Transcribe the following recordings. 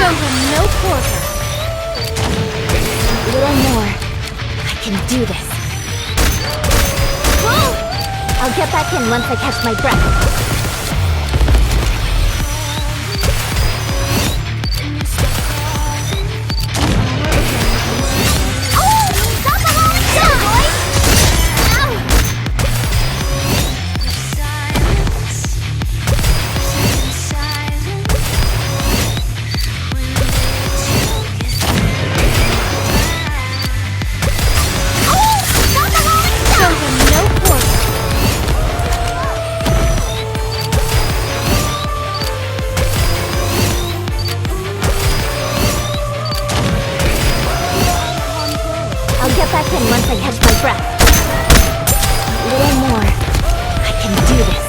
Show him no quarter. A little more. I can do this. Whoa! I'll get back in once I catch my breath. I'll get back in once I catch my breath. A little more. I can do this.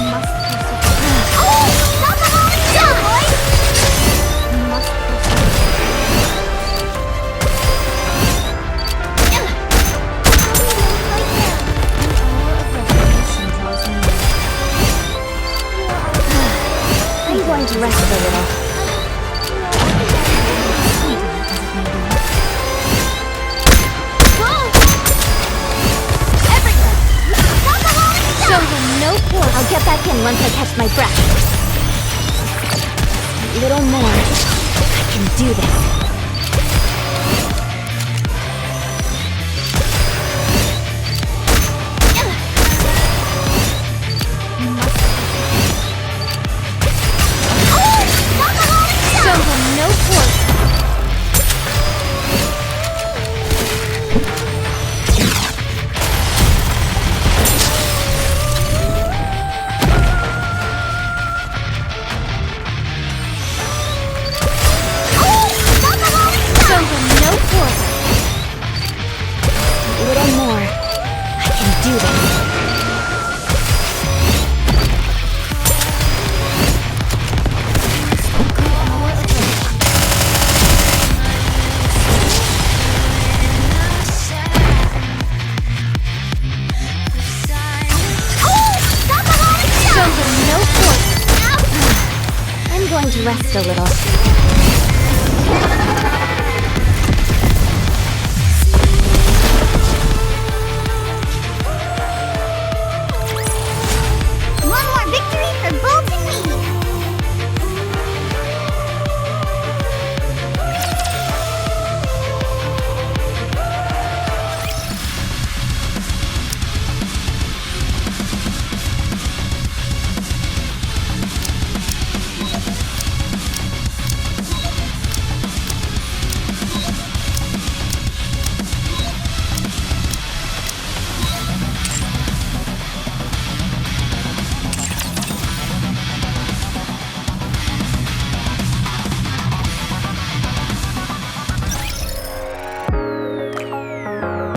Must persevere. Oh! Stop the rolling down, boy! Must persevere. I'm going to rest a little. I'll get back in once I catch my breath. A little more. I can do this. Show him no quarter. A little more. I can do this. Show him no force. I'm going to rest a little.